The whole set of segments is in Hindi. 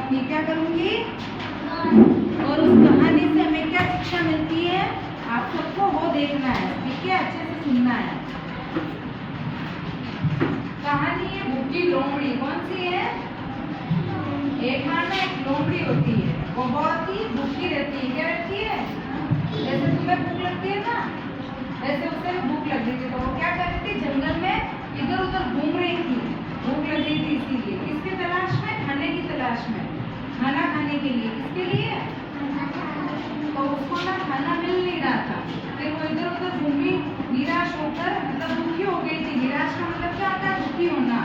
करूंगी, क्या करूंगी? और उस कहानी से हमें क्या शिक्षा मिलती है, आप सबको वो देखना है, ठीक है, अच्छे से सुनना है। कहानी है भूखी लोमड़ी। कौन सी है? एक बार ना एक लोमड़ी होती है, वो बहुत ही भूखी रहती है। क्या रहती है? जैसे तुम्हें भूख लगती है ना, वैसे उसे भी भूख लग रही थी। तो वो क्या कर रही थी, जंगल में इधर उधर घूम रही थी, भूख लग रही थी इसीलिए। किसके तलाश में? खाने की तलाश में, खाना खाने के लिए। किसके लिए? तो उसको ना खाना मिल नहीं रहा था, फिर वो इधर उधर घूमी, निराश होकर, मतलब दुखी हो गई थी। निराश का मतलब क्या होता है? दुखी होना।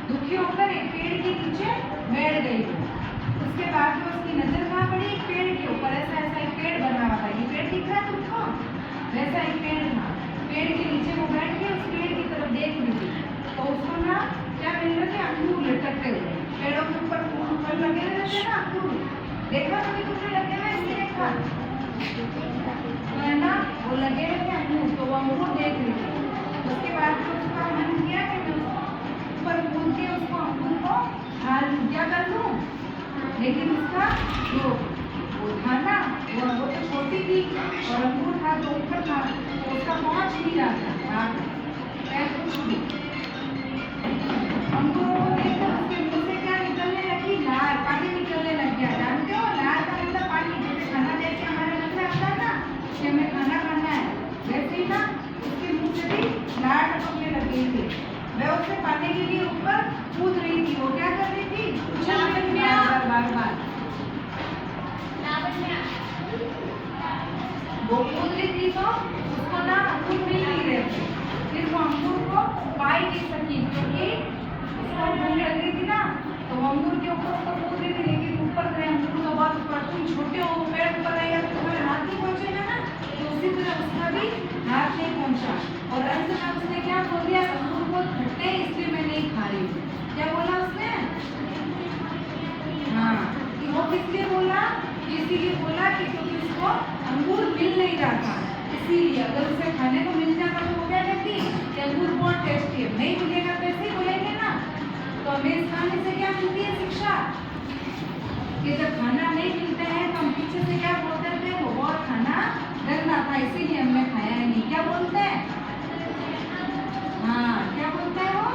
दुखी होकर एक पेड़ के नीचे बैठ गई वो। उसके बाद में उसकी नजर कहाँ पड़ी? एक पेड़ के ऊपर। ऐसा ऐसा एक पेड़ बना हुआ था, ये पेड़ दिख रहा है तुमको? वैसा एक पेड़ था। पेड़ के नीचे वो बैठ के उस पेड़ की तरफ देख रही थी। तो उसको ना क्या मिल रहे थे? अंगूर लटकते हुए। पेड़ों के ऊपर फल लगे हुए रहते ना, अंगूर। देखा कभी तुमने लगे हुए? इसलिए देखा तो है ना, वो लगे हुए थे अंगूर, तो वो अंगूर देख रही थी। उसके बाद तो उसका मन किया कि मैं ऊपर कूद के उसको अंगूर को खा लूं, क्या कर लूं। लेकिन उसका जो वो था ना, वो तो छोटी थी और अंगूर था तो ऊपर था, तो उसका पहुंच नहीं रहा था। अंगूर को देखकर उसके मुंह से क्या निकलने लगी? लार, पानी निकलने लग गया। जानते हो लार का मतलब पानी। जैसे खाना जैसे हमारे मन में आता है ना कि हमें खाना खाना है, वैसे ही ना उसके मुंह से भी लार टपकने लग गई थी। वह उसे पाने के लिए ऊपर कूद रही थी। वो क्या कर रही थी? बार बार वो कूद रही थी, तो उसको ना अंगूर मिल नहीं रहे थे। फिर वो अंगूर को पा ही नहीं सकी, क्योंकि उसको भूख लग रही थी ना, तो वो अंगूर के ऊपर ऊपर कूद रही थी। लेकिन ऊपर गए अंगूर तो बहुत ऊपर, तुम छोटे हो, पेड़ ऊपर रहेगा तो तुम्हारे हाथ नहीं पहुंचेगा ना, तो उसी तरह उसका भी हाथ नहीं पहुंचा। और अंत में उसने क्या बोल दिया? अंगूर को खट्टे हैं इसलिए मैं नहीं खा रही हूँ। क्या बोला उसने? हाँ, कि वो किस लिए बोला? इसीलिए बोला कि क्योंकि उसको अंगूर मिल नहीं रहा था, इसीलिए। अगर उसे खाने को मिल जाता तो वो क्या कहती कि अंगूर बहुत टेस्टी है। नहीं मिलेगा तो ऐसे ही बोलेंगे ना। तो हमें इस कहानी से क्या मिलती है शिक्षा? कि जब खाना नहीं मिलता है तो हम पीछे से क्या बोलते थे? वो बहुत खाना गंदा था इसीलिए हमने खाया ही नहीं। क्या बोलते हैं? हाँ, क्या बोलता है वो?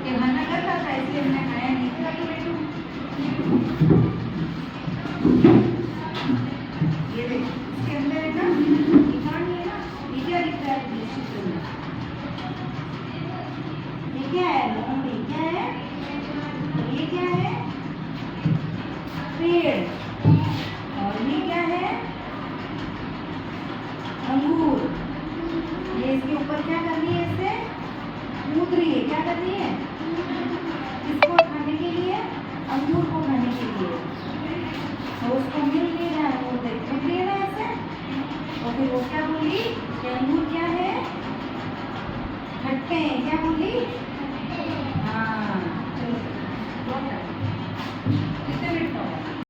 कि खाना गंदा था इसलिए हमने खाया नहीं। ये देखो, इसके अंदर है ना, कहानी है ना, ये क्या लिखा है? ये क्या है? लोमड़ी क्या है? ये क्या है? पेड़। और ये क्या है? अंगूर। ये इसके ऊपर क्या कर रही है? इससे कूद रही है। क्या कर रही है?